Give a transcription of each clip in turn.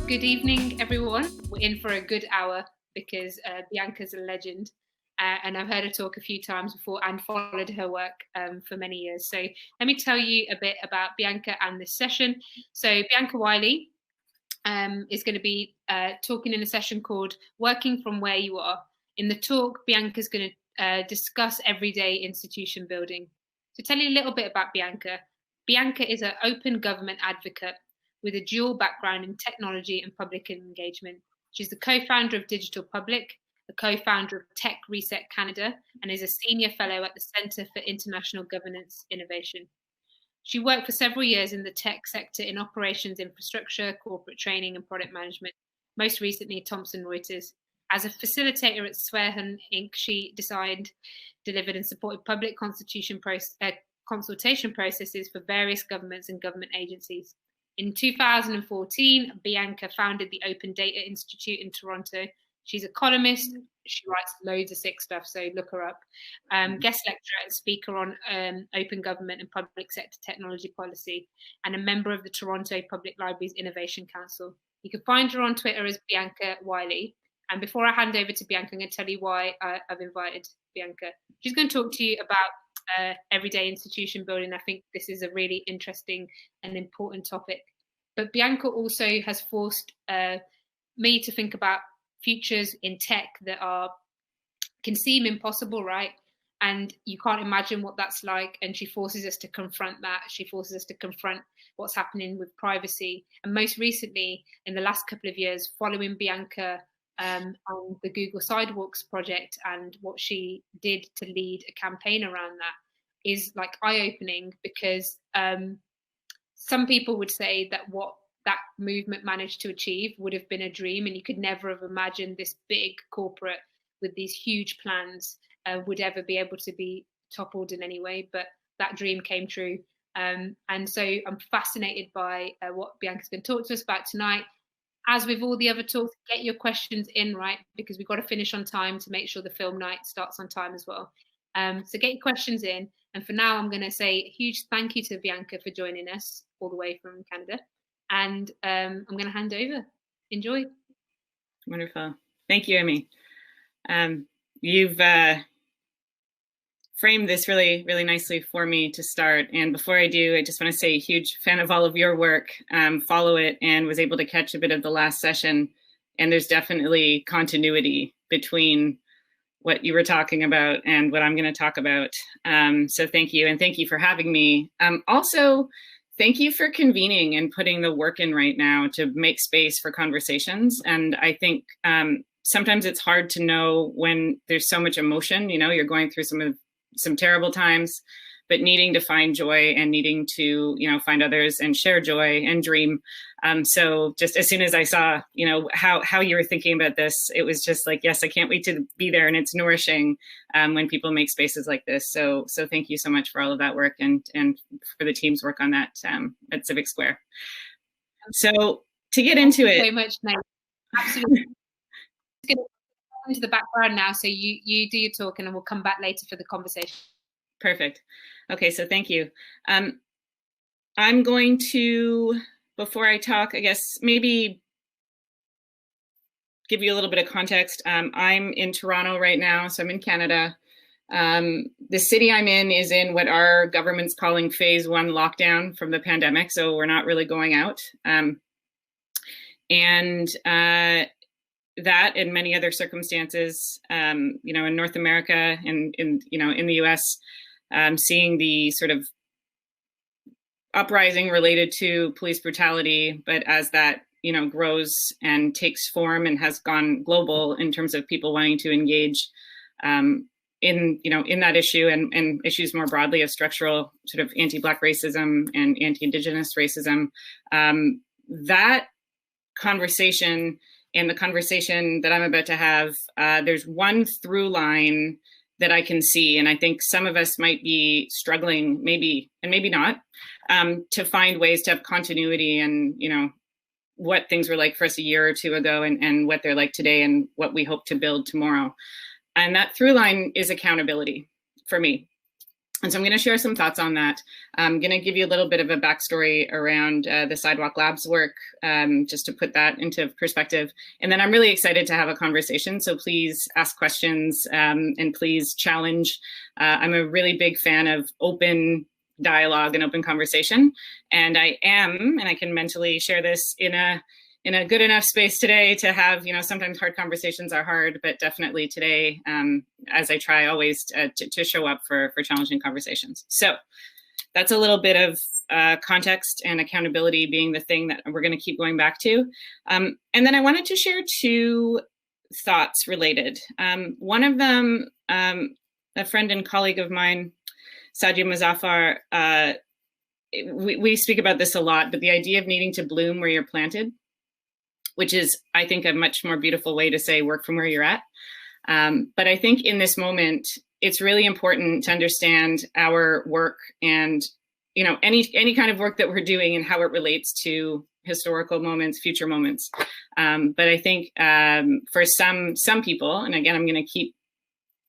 Good evening, everyone. We're in for a good hour because Bianca's a legend. And I've heard her talk a few times before and followed her work for many years. So let me tell you a bit about Bianca and this session. So Bianca Wylie is going to be talking in a session called Working from Where You Are. In the talk, Bianca's going to discuss everyday institution building. To tell you a little bit about Bianca, Bianca is an open government advocate with a dual background in technology and public engagement. She's the co-founder of Digital Public, the co-founder of Tech Reset Canada, and is a senior fellow at the Centre for International Governance Innovation. She worked for several years in the tech sector in operations infrastructure, corporate training, and product management, most recently Thomson Reuters. As a facilitator at Swerhun Inc, she designed, delivered, and supported public consultation processes for various governments and government agencies. In 2014, Bianca founded the Open Data Institute in Toronto. She's a columnist. She writes loads of sick stuff, so look her up. Guest lecturer and speaker on open government and public sector technology policy, and a member of the Toronto Public Libraries Innovation Council. You can find her on Twitter as Bianca Wylie. And before I hand over to Bianca, I'm going to tell you why I've invited Bianca. She's going to talk to you about everyday institution building. I think this is a really interesting and important topic. But Bianca also has forced me to think about futures in tech that can seem impossible, right? And you can't imagine what that's like. And she forces us to confront that. She forces us to confront what's happening with privacy. And most recently, in the last couple of years, following Bianca on the Google Sidewalks project and what she did to lead a campaign around that is like eye-opening, because some people would say that what that movement managed to achieve would have been a dream, and you could never have imagined this big corporate with these huge plans would ever be able to be toppled in any way. But that dream came true. And so I'm fascinated by what Bianca's going to talk to us about tonight. As with all the other talks, get your questions in, right? Because we've got to finish on time to make sure the film night starts on time as well. So get your questions in. And for now, I'm going to say a huge thank you to Bianca for joining us all the way from Canada. And I'm going to hand over. Enjoy. Wonderful. Thank you, Amy. You've framed this really, really nicely for me to start. And before I do, I just want to say a huge fan of all of your work, follow it, and was able to catch a bit of the last session. And there's definitely continuity between what you were talking about and what I'm going to talk about. So thank you. And thank you for having me. Also, thank you for convening and putting the work in right now to make space for conversations. And I think sometimes it's hard to know when there's so much emotion, you know, you're going through some terrible times, but needing to find joy and needing to, you know, find others and share joy and dream. So just as soon as I saw, you know, how you were thinking about this, it was just like, yes, I can't wait to be there. And it's nourishing when people make spaces like this. So thank you so much for all of that work and for the team's work on that at Civic Square. So to get into it. Thank you so much, Nate. Absolutely. I'm going to go into the background now. So you do your talk and then we'll come back later for the conversation. Perfect. Okay, so thank you. I'm going to, before I talk, I guess maybe give you a little bit of context. I'm in Toronto right now, so I'm in Canada. The city I'm in is in what our government's calling phase 1 lockdown from the pandemic, so we're not really going out. That and many other circumstances, you know, in North America and in the US, seeing the sort of uprising related to police brutality, but as that, you know, grows and takes form and has gone global in terms of people wanting to engage in that issue and issues more broadly of structural sort of anti-Black racism and anti-Indigenous racism, that conversation and the conversation that I'm about to have, there's one through line that I can see, and I think some of us might be struggling, maybe, and maybe not, to find ways to have continuity and, you know, what things were like for us a year or two ago and what they're like today and what we hope to build tomorrow. And that through line is accountability for me. And so I'm going to share some thoughts on that. I'm going to give you a little bit of a backstory around the Sidewalk Labs work, just to put that into perspective. And then I'm really excited to have a conversation. So please ask questions and please challenge. I'm a really big fan of open dialogue and open conversation. And I can mentally share this in a good enough space today to have, sometimes hard conversations are hard, but definitely today, as I try always to show up for challenging conversations. So that's a little bit of context, and accountability being the thing that we're going to keep going back to. And then I wanted to share two thoughts related. One of them, a friend and colleague of mine, Sadia Muzaffar, we speak about this a lot, but the idea of needing to bloom where you're planted, which is, I think, a much more beautiful way to say work from where you're at. But I think in this moment, it's really important to understand our work and, any kind of work that we're doing and how it relates to historical moments, future moments. But I think for some people, and again, I'm going to keep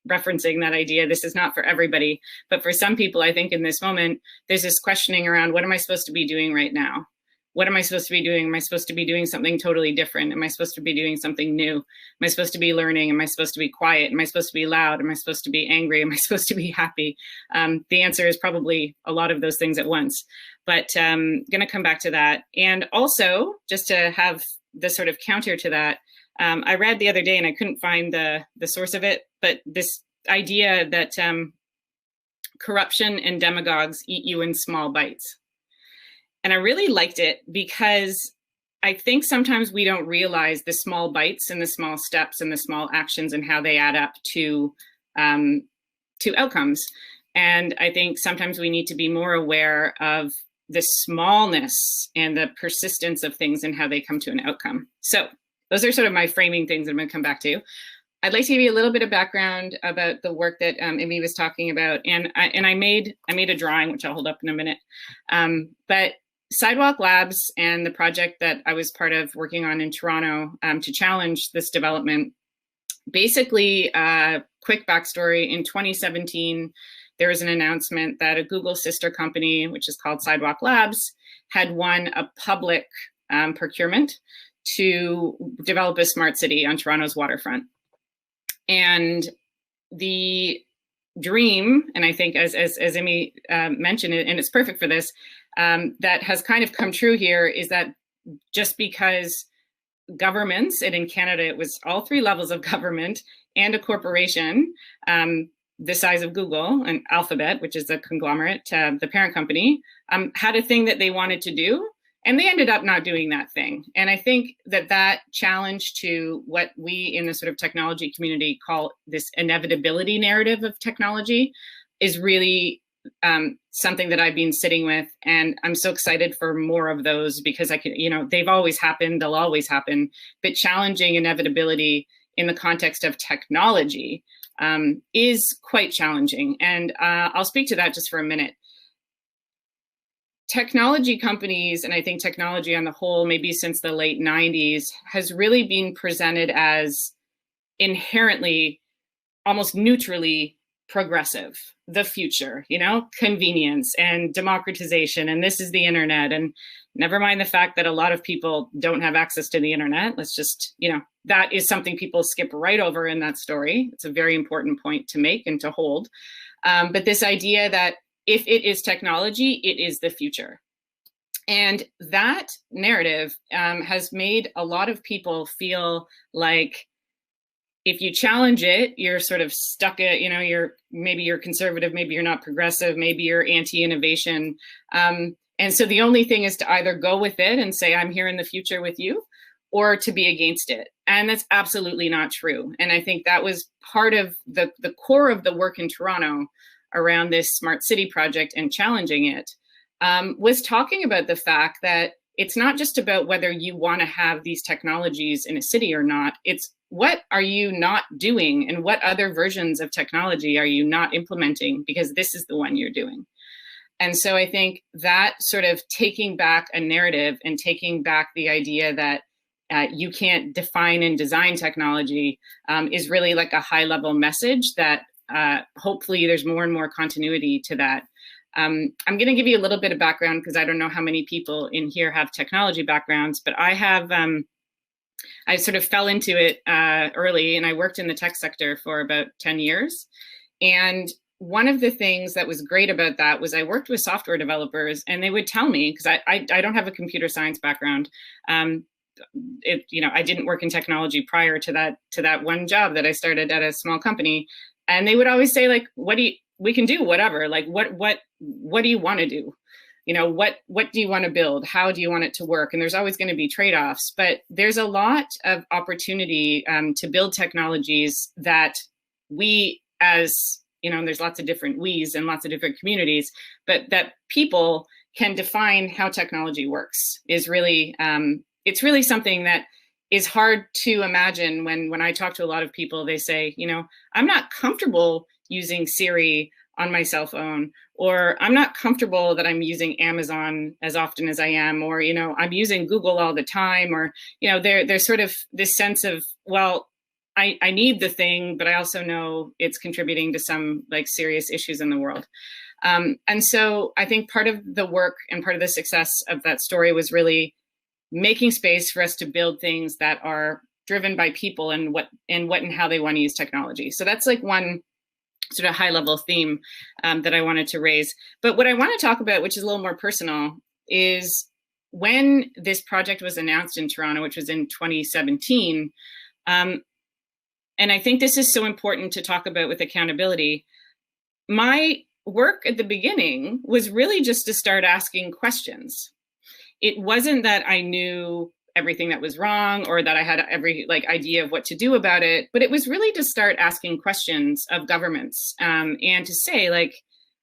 referencing that idea, this is not for everybody, but for some people, I think in this moment, there's this questioning around, what am I supposed to be doing right now? What am I supposed to be doing? Am I supposed to be doing something totally different? Am I supposed to be doing something new? Am I supposed to be learning? Am I supposed to be quiet? Am I supposed to be loud? Am I supposed to be angry? Am I supposed to be happy? The answer is probably a lot of those things at once, but I'm going to come back to that. And also, just to have the sort of counter to that, I read the other day, and I couldn't find the source of it, but this idea that corruption and demagogues eat you in small bites. And I really liked it because I think sometimes we don't realize the small bites and the small steps and the small actions and how they add up to outcomes. And I think sometimes we need to be more aware of the smallness and the persistence of things and how they come to an outcome. So those are sort of my framing things that I'm going to come back to. I'd like to give you a little bit of background about the work that Amy was talking about. And I made a drawing, which I'll hold up in a minute. But Sidewalk Labs and the project that I was part of working on in Toronto to challenge this development, basically, quick backstory, in 2017, there was an announcement that a Google sister company, which is called Sidewalk Labs, had won a public procurement to develop a smart city on Toronto's waterfront. And the dream, and I think as Amy mentioned, and it's perfect for this, that has kind of come true here is that just because governments, and in Canada, it was all three levels of government and a corporation, the size of Google and Alphabet, which is a conglomerate, the parent company, had a thing that they wanted to do. And they ended up not doing that thing. And I think that challenge to what we in the sort of technology community call this inevitability narrative of technology is really something that I've been sitting with. And I'm so excited for more of those because they've always happened, they'll always happen. But challenging inevitability in the context of technology is quite challenging. And I'll speak to that just for a minute. Technology companies, and I think technology on the whole, maybe since the late 90s, has really been presented as inherently, almost neutrally progressive, the future, convenience and democratization, and this is the internet. And never mind the fact that a lot of people don't have access to the internet. Let's just, that is something people skip right over in that story. It's a very important point to make and to hold. But this idea that if it is technology, it is the future. And that narrative has made a lot of people feel like if you challenge it, you're sort of stuck at, maybe you're conservative, maybe you're not progressive, maybe you're anti-innovation. And so the only thing is to either go with it and say, I'm here in the future with you, or to be against it. And that's absolutely not true. And I think that was part of the core of the work in Toronto around this smart city project and challenging it, was talking about the fact that it's not just about whether you want to have these technologies in a city or not. It's what are you not doing and what other versions of technology are you not implementing, because this is the one you're doing. And so I think that sort of taking back a narrative and taking back the idea that you can't define and design technology is really like a high level message that hopefully there's more and more continuity to that. I'm going to give you a little bit of background because I don't know how many people in here have technology backgrounds, but I have, I sort of fell into it early, and I worked in the tech sector for about 10 years. And one of the things that was great about that was I worked with software developers, and they would tell me, because I don't have a computer science background, I didn't work in technology prior to that one job that I started at a small company, and they would always say, like, we can do whatever, like what do you want to do? What do you want to build? How do you want it to work? And there's always going to be trade-offs, but there's a lot of opportunity to build technologies that we, as there's lots of different we's and lots of different communities, but that people can define how technology works is really, it's really something that is hard to imagine when I talk to a lot of people. They say, I'm not comfortable using Siri on my cell phone, or I'm not comfortable that I'm using Amazon as often as I am, or, I'm using Google all the time, or, there's sort of this sense of, well, I need the thing, but I also know it's contributing to some like serious issues in the world. And so I think part of the work and part of the success of that story was really making space for us to build things that are driven by people and what and how they want to use technology. So that's like one sort of high level theme that I wanted to raise. But what I want to talk about, which is a little more personal, is when this project was announced in Toronto, which was in 2017, and I think this is so important to talk about with accountability. My work at the beginning was really just to start asking questions. It wasn't that I knew everything that was wrong or that I had every idea of what to do about it, but it was really to start asking questions of governments and to say,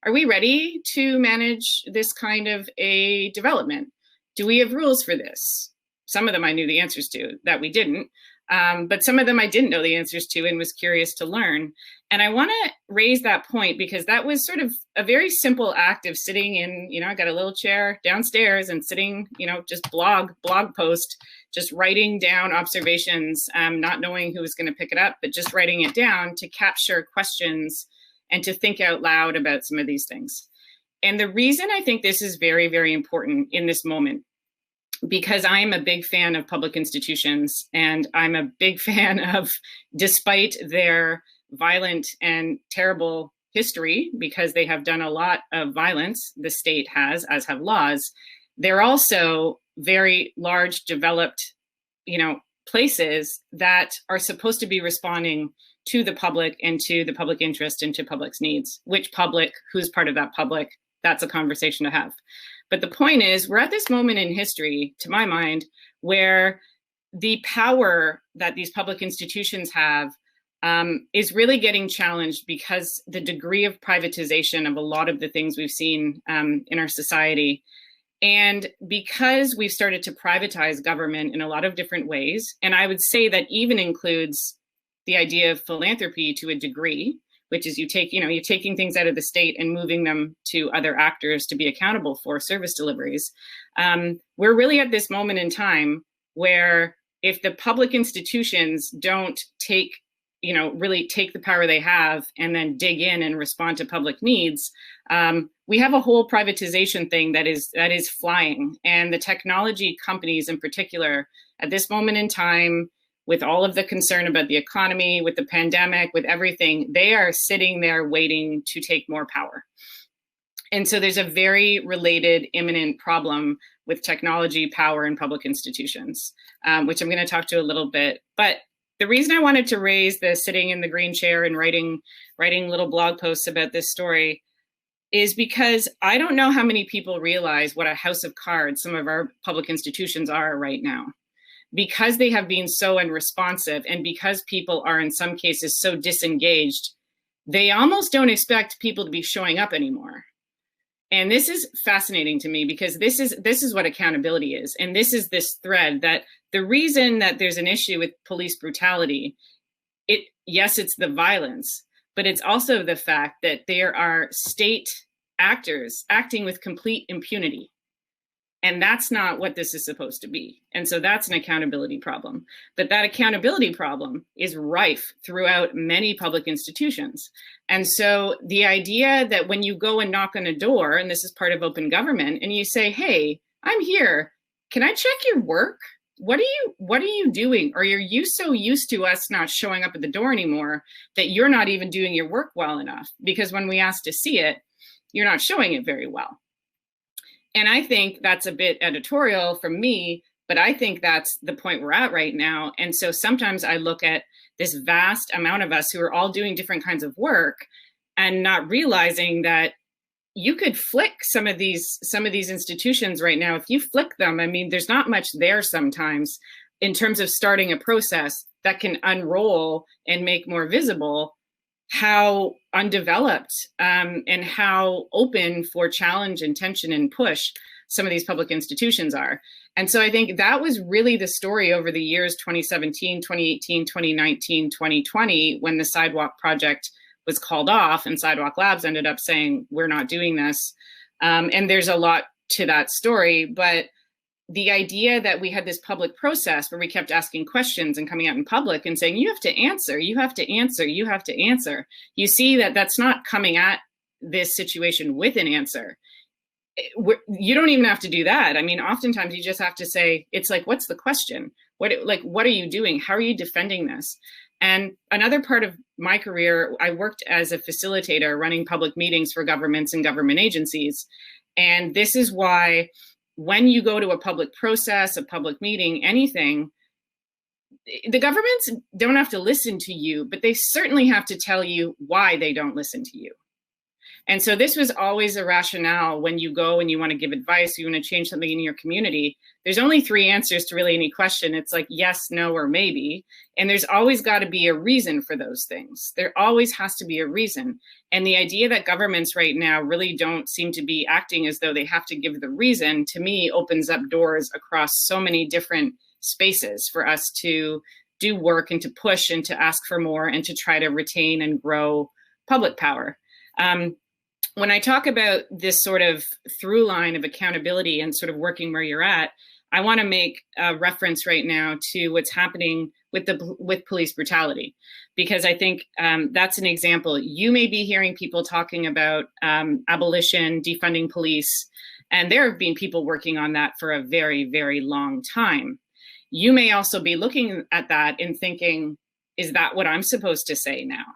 are we ready to manage this kind of a development? Do we have rules for this? Some of them I knew the answers to, that we didn't. But some of them I didn't know the answers to and was curious to learn. And I want to raise that point because that was sort of a very simple act of sitting in, I got a little chair downstairs and sitting, just blog post, just writing down observations, not knowing who was going to pick it up, but just writing it down to capture questions and to think out loud about some of these things. And the reason I think this is very, very important in this moment, because I'm a big fan of public institutions, and I'm a big fan of, despite their violent and terrible history, because they have done a lot of violence, the state has, as have laws, they're also very large, developed, places that are supposed to be responding to the public and to the public interest and to public's needs. Which public, who's part of that public, that's a conversation to have. But the point is, we're at this moment in history, to my mind, where the power that these public institutions have is really getting challenged because the degree of privatization of a lot of the things we've seen in our society, and because we've started to privatize government in a lot of different ways, and I would say that even includes the idea of philanthropy to a degree, which is you're taking things out of the state and moving them to other actors to be accountable for service deliveries. We're really at this moment in time where if the public institutions don't really take the power they have and then dig in and respond to public needs, we have a whole privatization thing that is flying. And the technology companies in particular, at this moment in time, with all of the concern about the economy, with the pandemic, with everything, they are sitting there waiting to take more power. And so there's a very related imminent problem with technology, power, and public institutions, which I'm going to talk to a little bit. But the reason I wanted to raise the sitting in the green chair and writing little blog posts about this story is because I don't know how many people realize what a house of cards some of our public institutions are right now. Because they have been so unresponsive and because people are in some cases so disengaged, they almost don't expect people to be showing up anymore. And this is fascinating to me because this is what accountability is. And this is this thread that the reason that there's an issue with police brutality, yes, it's the violence, but it's also the fact that there are state actors acting with complete impunity. And that's not what this is supposed to be. And so that's an accountability problem. But that accountability problem is rife throughout many public institutions. And so the idea that when you go and knock on a door, and this is part of open government, and you say, hey, I'm here, can I check your work? What are you doing? Or are you so used to us not showing up at the door anymore that you're not even doing your work well enough? Because when we ask to see it, you're not showing it very well. And I think that's a bit editorial from me, but I think that's the point we're at right now. And so sometimes I look at this vast amount of us who are all doing different kinds of work and not realizing that you could flick some of these institutions right now. If you flick them, I mean, there's not much there sometimes in terms of starting a process that can unroll and make more visible how undeveloped and how open for challenge and tension and push some of these public institutions are. And so I think that was really the story over the years 2017, 2018, 2019, 2020, when the Sidewalk Project was called off and Sidewalk Labs ended up saying, we're not doing this. And there's a lot to that story, but the idea that we had this public process where we kept asking questions and coming out in public and saying, you have to answer, you have to answer, you have to answer. You see that that's not coming at this situation with an answer. You don't even have to do that. I mean, oftentimes you just have to say, it's like, what's the question? What are you doing? How are you defending this? And another part of my career, I worked as a facilitator running public meetings for governments and government agencies. And this is why when you go to a public process, a public meeting, anything, the governments don't have to listen to you, but they certainly have to tell you why they don't listen to you. And so this was always a rationale when you go and you want to give advice, you want to change something in your community. There's only 3 answers to really any question. It's like yes, no, or maybe. And there's always got to be a reason for those things. There always has to be a reason. And the idea that governments right now really don't seem to be acting as though they have to give the reason, to me, opens up doors across so many different spaces for us to do work and to push and to ask for more and to try to retain and grow public power. When I talk about this sort of through line of accountability and sort of working where you're at, I want to make a reference right now to what's happening with police brutality, because I think that's an example. You may be hearing people talking about abolition, defunding police, and there have been people working on that for a very, very long time. You may also be looking at that and thinking, is that what I'm supposed to say now?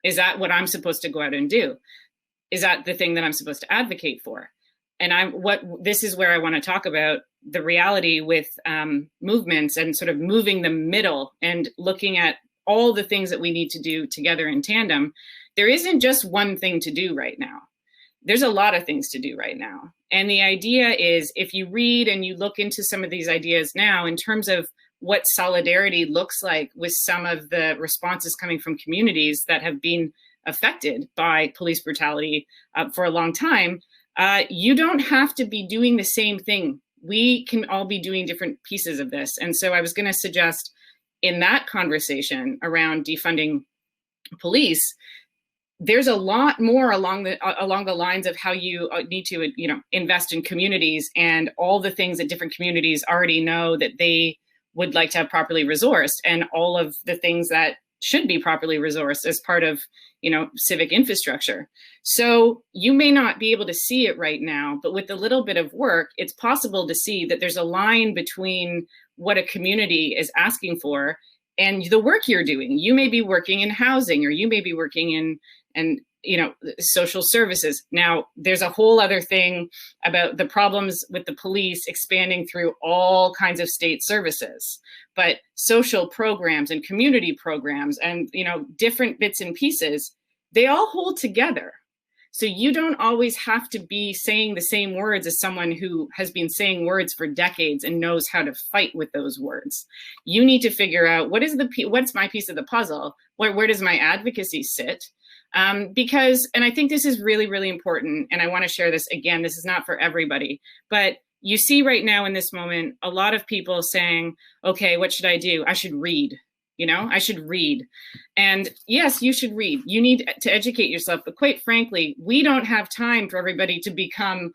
Is that what I'm supposed to go out and do? Is that the thing that I'm supposed to advocate for? And this is where I want to talk about the reality with movements and sort of moving the middle and looking at all the things that we need to do together in tandem. There isn't just one thing to do right now. There's a lot of things to do right now. And the idea is, if you read and you look into some of these ideas now in terms of what solidarity looks like with some of the responses coming from communities that have been affected by police brutality for a long time, you don't have to be doing the same thing. We can all be doing different pieces of this. And so I was going to suggest in that conversation around defunding police, there's a lot more along the lines of how you need to, invest in communities and all the things that different communities already know that they would like to have properly resourced, and all of the things that should be properly resourced as part of, civic infrastructure. So you may not be able to see it right now, but with a little bit of work, it's possible to see that there's a line between what a community is asking for and the work you're doing. You may be working in housing, or you may be working in social services. Now, there's a whole other thing about the problems with the police expanding through all kinds of state services, but social programs and community programs and, different bits and pieces, they all hold together. So you don't always have to be saying the same words as someone who has been saying words for decades and knows how to fight with those words. You need to figure out what's my piece of the puzzle? Where does my advocacy sit? Because I think this is really, really important. And I want to share this again. This is not for everybody, but you see right now in this moment, a lot of people saying, okay, what should I do? I should read. I should read. And yes, you should read. You need to educate yourself. But quite frankly, we don't have time for everybody to become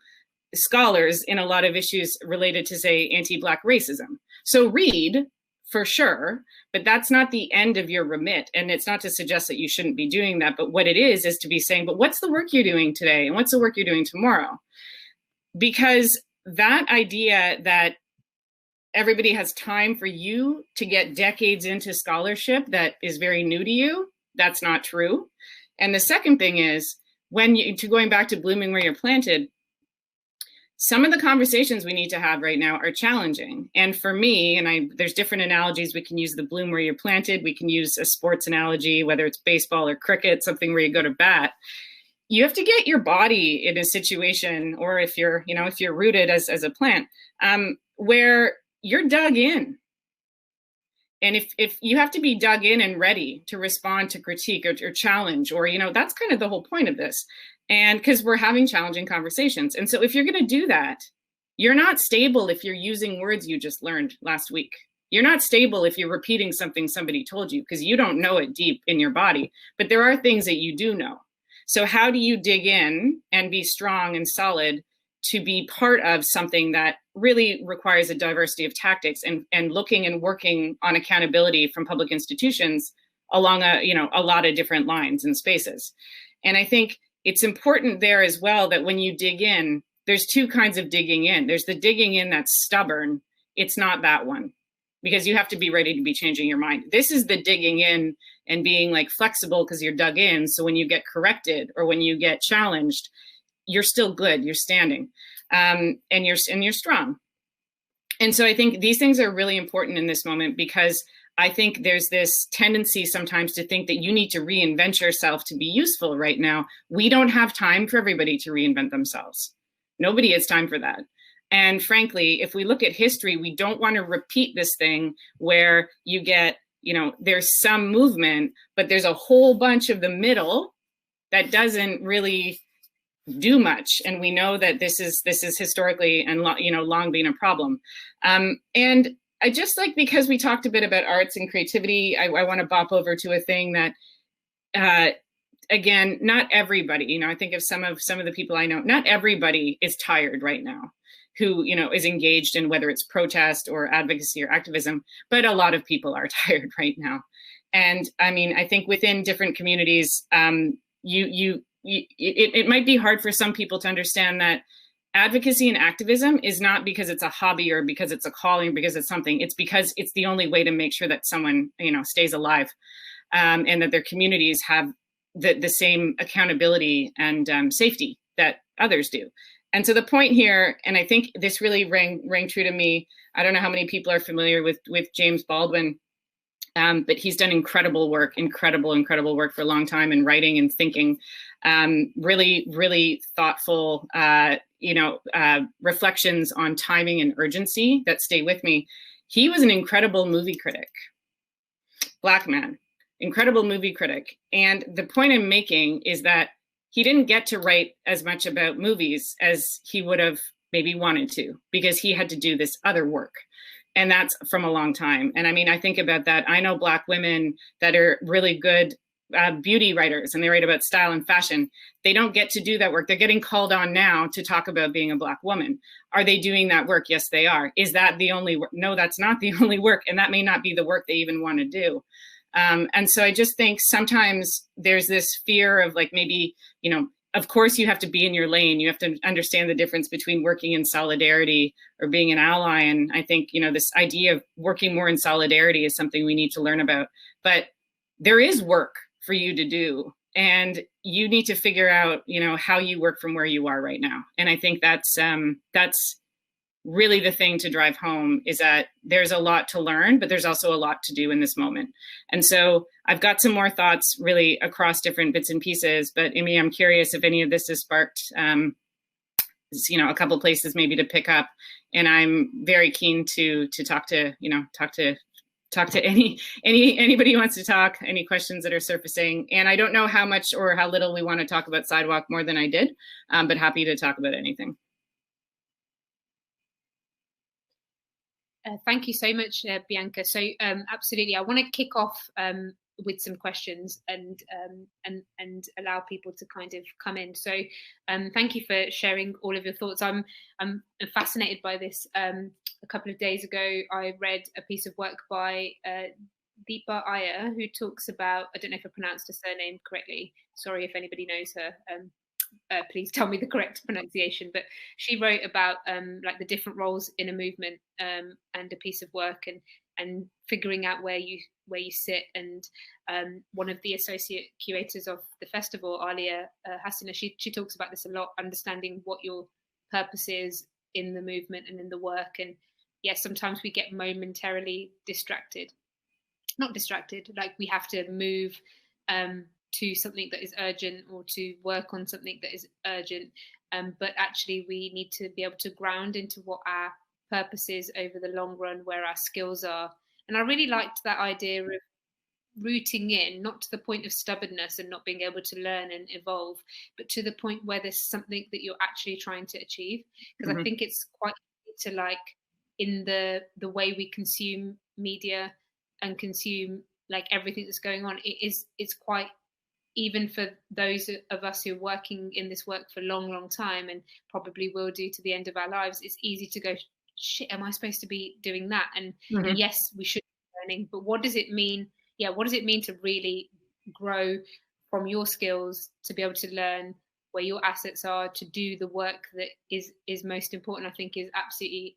scholars in a lot of issues related to, say, anti-Black racism. So read, for sure, but that's not the end of your remit. And it's not to suggest that you shouldn't be doing that, but what it is to be saying, but what's the work you're doing today? And what's the work you're doing tomorrow? Because that idea that everybody has time for you to get decades into scholarship that is very new to you, that's not true. And the second thing is, going back to blooming where you're planted, some of the conversations we need to have right now are challenging. And for me, there's different analogies. We can use the bloom where you're planted. We can use a sports analogy, whether it's baseball or cricket, something where you go to bat. You have to get your body in a situation, or if you're rooted as a plant, where you're dug in. And if you have to be dug in and ready to respond to critique or challenge, or, that's kind of the whole point of this. And because we're having challenging conversations. And so if you're going to do that, you're not stable if you're using words you just learned last week. You're not stable if you're repeating something somebody told you, because you don't know it deep in your body. But there are things that you do know. So how do you dig in and be strong and solid to be part of something that really requires a diversity of tactics and looking and working on accountability from public institutions along a lot of different lines and spaces? And I think it's important there as well that when you dig in, there's two kinds of digging in. There's the digging in that's stubborn. It's not that one, because you have to be ready to be changing your mind. This is the digging in and being like flexible because you're dug in. So when you get corrected or when you get challenged, you're still good, you're standing, and you're strong. And so I think these things are really important in this moment, because I think there's this tendency sometimes to think that you need to reinvent yourself to be useful right now. We don't have time for everybody to reinvent themselves. Nobody has time for that. And frankly, if we look at history, we don't want to repeat this thing where you get, there's some movement, but there's a whole bunch of the middle that doesn't really do much. And we know that this is historically and long been a problem. And I just because we talked a bit about arts and creativity, I want to bop over to a thing that, again, not everybody, I think of some of the people I know, not everybody is tired right now who, is engaged in whether it's protest or advocacy or activism, but a lot of people are tired right now. And I think within different communities, it might be hard for some people to understand that advocacy and activism is not because it's a hobby or because it's a calling, because it's something. It's because it's the only way to make sure that someone, stays alive, and that their communities have the same accountability and safety that others do. And so the point here, and I think this really rang true to me. I don't know how many people are familiar with James Baldwin, but he's done incredible work for a long time in writing and thinking, really, really thoughtful, reflections on timing and urgency that stay with me. He was an incredible movie critic, Black man, incredible movie critic. And the point I'm making is that he didn't get to write as much about movies as he would have maybe wanted to, because he had to do this other work. And that's from a long time. And I think about that. I know Black women that are really good beauty writers, and they write about style and fashion. They don't get to do that work. They're getting called on now to talk about being a Black woman. Are they doing that work? Yes, they are. Is that the only work? No, that's not the only work. And that may not be the work they even want to do. And so I just think sometimes there's this fear of maybe, of course you have to be in your lane. You have to understand the difference between working in solidarity or being an ally. And I think, this idea of working more in solidarity is something we need to learn about. But there is work for you to do, and you need to figure out, how you work from where you are right now. And I think that's really the thing to drive home, is that there's a lot to learn, but there's also a lot to do in this moment. And so I've got some more thoughts really across different bits and pieces, but Amy, I'm curious if any of this has sparked, a couple places maybe to pick up. And I'm very keen to talk to anybody who wants to talk, any questions that are surfacing. And I don't know how much or how little we want to talk about Sidewalk more than I did, but happy to talk about anything. Thank you so much, Bianca. So absolutely, I want to kick off with some questions and allow people to kind of come in. So thank you for sharing all of your thoughts. I'm fascinated by this. A couple of days ago, I read a piece of work by Deepa Iyer, who talks about, I don't know if I pronounced her surname correctly. Sorry if anybody knows her. Please tell me the correct pronunciation. But she wrote about like the different roles in a movement, and a piece of work, and figuring out where you sit. And one of the associate curators of the festival, Alia Hassina, she talks about this a lot, understanding what your purpose is in the movement and in the work. And yes, sometimes we get momentarily distracted. Not distracted, like we have to move to something that is urgent, or to work on something that is urgent. But actually we need to be able to ground into what our purpose is over the long run, where our skills are. And I really liked that idea of rooting in, not to the point of stubbornness and not being able to learn and evolve, but to the point where there's something that you're actually trying to achieve. Because I think it's quite easy to, like, in the way we consume media and consume like everything that's going on, it's quite, even for those of us who are working in this work for a long time, and probably will do to the end of our lives, it's easy to go, shit, am I supposed to be doing that? And yes, we should be learning, but what does it mean? Yeah, what does it mean to really grow from your skills, to be able to learn where your assets are, to do the work that is most important? I think is absolutely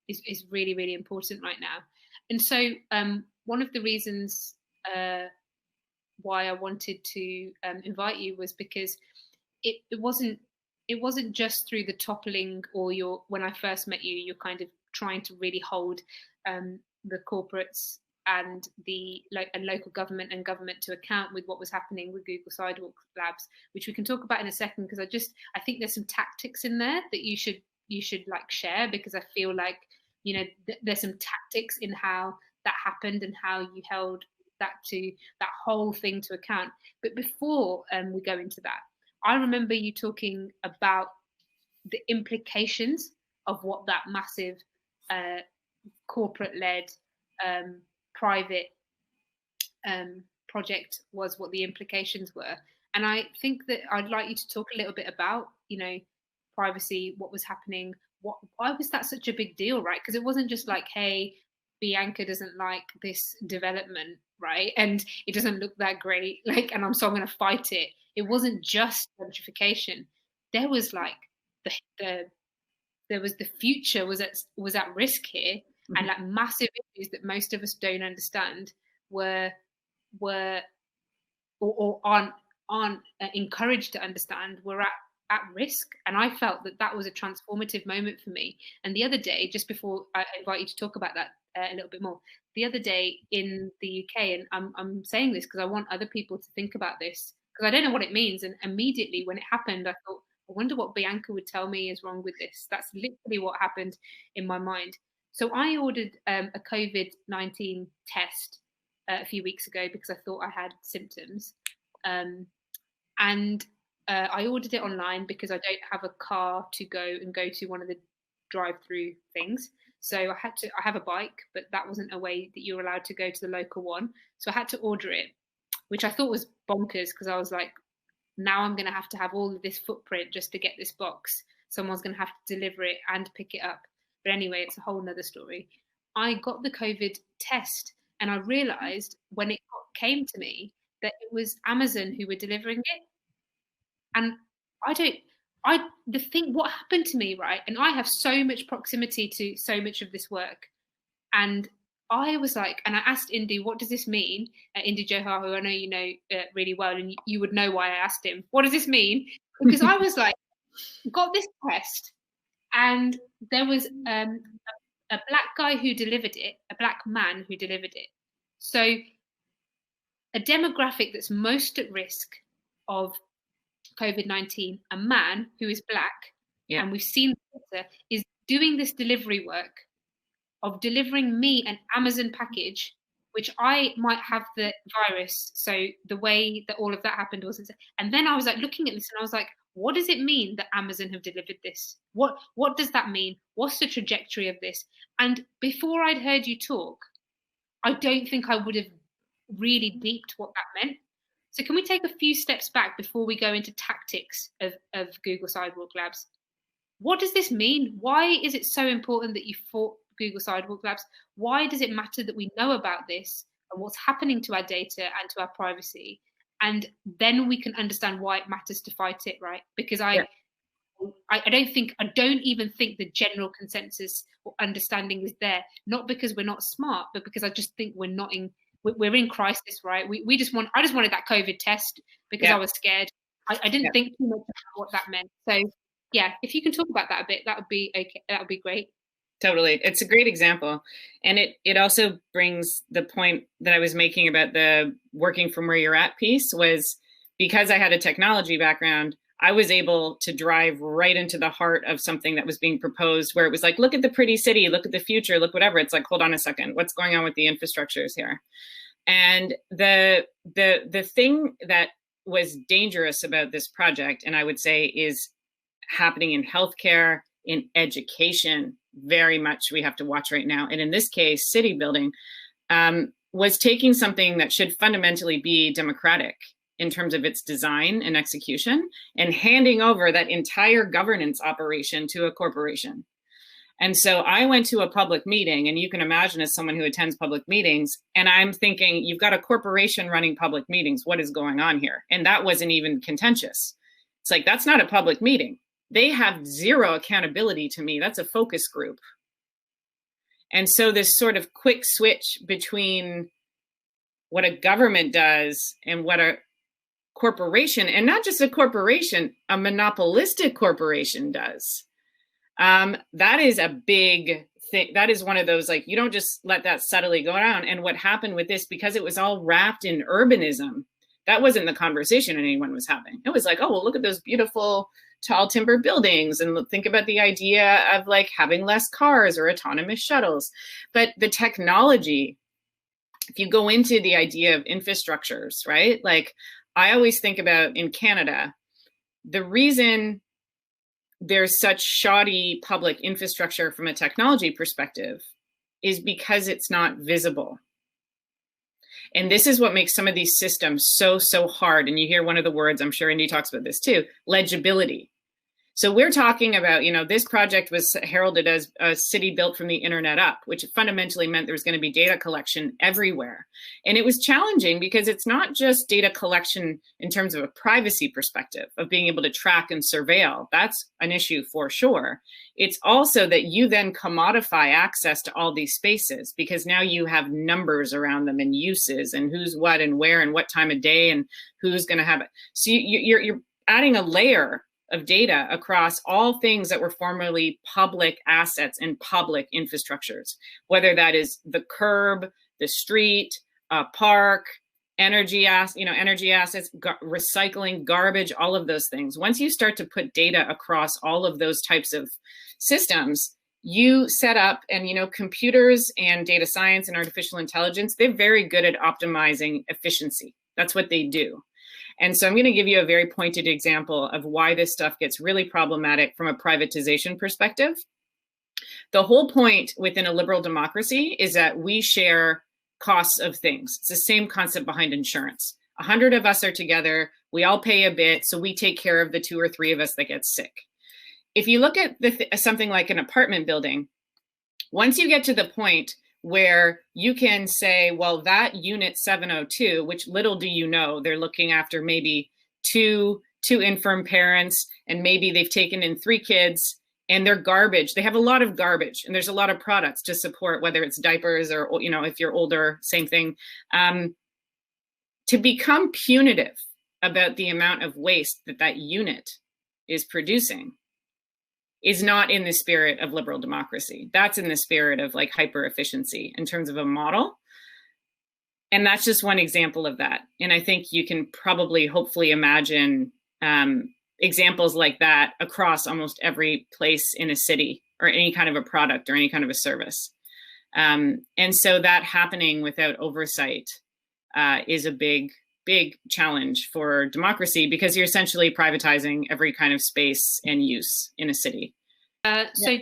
is really, really important right now. And so one of the reasons why I wanted to invite you was because it wasn't just through the toppling, or when I first met you, you're kind of trying to really hold the corporates and the local government and government to account with what was happening with Google Sidewalk Labs, which we can talk about in a second, because I think there's some tactics in there that you should like share, because I feel like, you know, there's some tactics in how that happened and how you held that whole thing to account. But before we go into that, I remember you talking about the implications of what that massive corporate-led private project was, what the implications were. And I think that I'd like you to talk a little bit about, you know, privacy, what was happening, why was that such a big deal, right? Because it wasn't just like, hey, Bianca doesn't like this development, right? And it doesn't look that great, like, and so I'm going to fight it. It wasn't just gentrification. There was like the future was at risk here, and like massive issues that most of us don't understand were or aren't encouraged to understand, were at risk. And I felt that was a transformative moment for me. And the other day, just before I invite you to talk about that a little bit more, the other day in the UK, and I'm saying this because I want other people to think about this, because I don't know what it means. And immediately when it happened, I thought, I wonder what Bianca would tell me is wrong with this. That's literally what happened in my mind. So I ordered a COVID-19 test a few weeks ago because I thought I had symptoms. And I ordered it online because I don't have a car to go to one of the drive-through things. So I have a bike, but that wasn't a way that you're allowed to go to the local one. So I had to order it, which I thought was bonkers, because I was like, now I'm going to have all of this footprint just to get this box. Someone's going to have to deliver it and pick it up. But anyway, it's a whole nother story. I got the COVID test, and I realized when it came to me that it was Amazon who were delivering it. And what happened to me, right? And I have so much proximity to so much of this work. And I was like, and I asked Indu, what does this mean? Indu Johar, who I know you know really well, and you would know why I asked him, what does this mean? Because I was like, got this test, and there was a black guy who delivered it, a black man who delivered it. So a demographic that's most at risk of COVID-19, a man who is black, and we've seen Twitter, is doing this delivery work of delivering me an Amazon package, which I might have the virus. So the way that all of that happened was, and then I was like looking at this and I was like, what does it mean that Amazon have delivered this? What does that mean? What's the trajectory of this? And before I'd heard you talk, I don't think I would have really deep to what that meant. So can we take a few steps back before we go into tactics of Google Sidewalk Labs? What does this mean? Why is it so important that you fought Google Sidewalk Labs? Why does it matter that we know about this and what's happening to our data and to our privacy? And then we can understand why it matters to fight it, right? Because I don't even think the general consensus or understanding is there, not because we're not smart, but because I just think we're in crisis, right? I just wanted that COVID test because I was scared. I didn't think too much about what that meant. So yeah, if you can talk about that a bit, that would be okay. That would be great. Totally. It's a great example. And it also brings the point that I was making about the working from where you're at piece, was because I had a technology background, I was able to drive right into the heart of something that was being proposed, where it was like, look at the pretty city, look at the future, look whatever. It's like, hold on a second, what's going on with the infrastructures here? And the thing that was dangerous about this project, and I would say is happening in healthcare, in education, very much we have to watch right now. And in this case, city building, was taking something that should fundamentally be democratic in terms of its design and execution, and handing over that entire governance operation to a corporation. And so I went to a public meeting, and you can imagine, as someone who attends public meetings, and I'm thinking, you've got a corporation running public meetings. What is going on here? And that wasn't even contentious. It's like, that's not a public meeting. They have zero accountability to me. That's a focus group. And so this sort of quick switch between what a government does and what a corporation, and not just a corporation, a monopolistic corporation does. That is a big thing. That is one of those, like, you don't just let that subtly go down. And what happened with this, because it was all wrapped in urbanism, that wasn't the conversation anyone was having. It was like, oh, well, look at those beautiful tall timber buildings, and think about the idea of like having less cars or autonomous shuttles. But the technology, if you go into the idea of infrastructures, right? Like, I always think about in Canada, the reason there's such shoddy public infrastructure from a technology perspective is because it's not visible. And this is what makes some of these systems so hard. And you hear one of the words, I'm sure Indy talks about this too, legibility. So we're talking about, this project was heralded as a city built from the internet up, which fundamentally meant there was going to be data collection everywhere. And it was challenging because it's not just data collection in terms of a privacy perspective of being able to track and surveil. That's an issue for sure. It's also that you then commodify access to all these spaces, because now you have numbers around them and uses and who's what and where and what time of day and who's going to have it. So you're adding a layer of data across all things that were formerly public assets and public infrastructures, whether that is the curb, the street, a park, energy assets, recycling, garbage, all of those things. Once you start to put data across all of those types of systems, you set up, and computers and data science and artificial intelligence, they're very good at optimizing efficiency. That's what they do. And so I'm going to give you a very pointed example of why this stuff gets really problematic from a privatization perspective. The whole point within a liberal democracy is that we share costs of things. It's the same concept behind insurance. 100 of us are together, we all pay a bit, so we take care of the 2 or 3 of us that get sick. If you look at something like an apartment building, once you get to the point where you can say, well, that unit 702, which little do you know, they're looking after maybe two infirm parents, and maybe they've taken in 3 kids, and they're garbage. They have a lot of garbage, and there's a lot of products to support, whether it's diapers or, if you're older, same thing. To become punitive about the amount of waste that unit is producing is not in the spirit of liberal democracy. That's in the spirit of like hyper efficiency in terms of a model. And that's just one example of that. And I think you can probably, hopefully imagine examples like that across almost every place in a city, or any kind of a product or any kind of a service. And so that happening without oversight is a big challenge for democracy, because you're essentially privatizing every kind of space and use in a city. So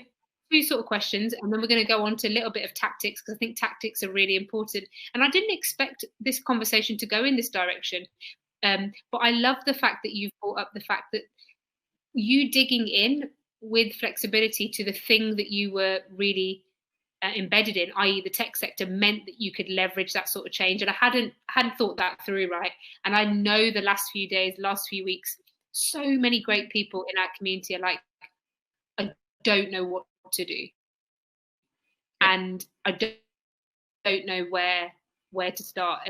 two sort of questions, and then we're going to go on to a little bit of tactics, because I think tactics are really important. And I didn't expect this conversation to go in this direction. But I love the fact that you've brought up the fact that you digging in with flexibility to the thing that you were really embedded in, i.e. the tech sector, meant that you could leverage that sort of change. And I hadn't thought that through, right? And I know the last few days, last few weeks, so many great people in our community are like, I don't know what to do. And I don't know where to start.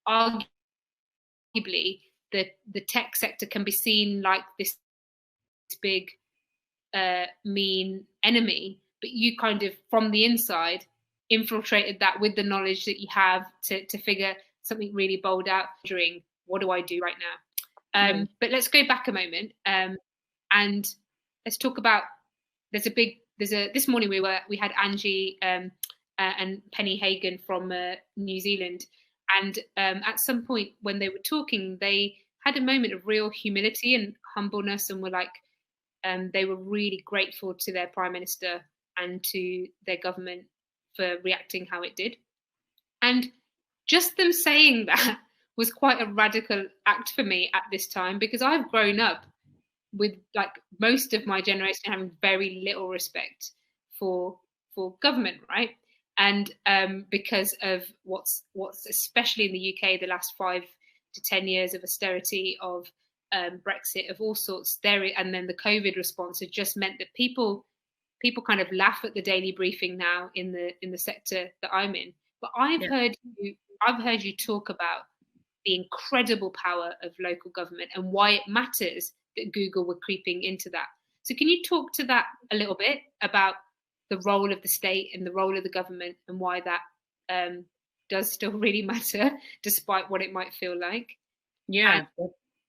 Arguably, the tech sector can be seen like this big mean enemy, but you kind of from the inside infiltrated that with the knowledge that you have to figure something really bold out. What do I do right now? But let's go back a moment and let's talk about this morning we had Angie and Penny Hagen from New Zealand, and at some point when they were talking, they had a moment of real humility and humbleness, and were like, they were really grateful to their Prime Minister and to their government for reacting how it did. And just them saying that was quite a radical act for me at this time, because I've grown up with, like most of my generation, having very little respect for government, right? And because of what's especially in the UK, the last 5 to 10 years of austerity, of Brexit, of all sorts there, and then the COVID response has just meant that people kind of laugh at the daily briefing now in the sector that I'm in. But I've heard you talk about the incredible power of local government and why it matters that Google were creeping into that. So can you talk to that a little bit about the role of the state and the role of the government, and why that does still really matter despite what it might feel like? Yeah.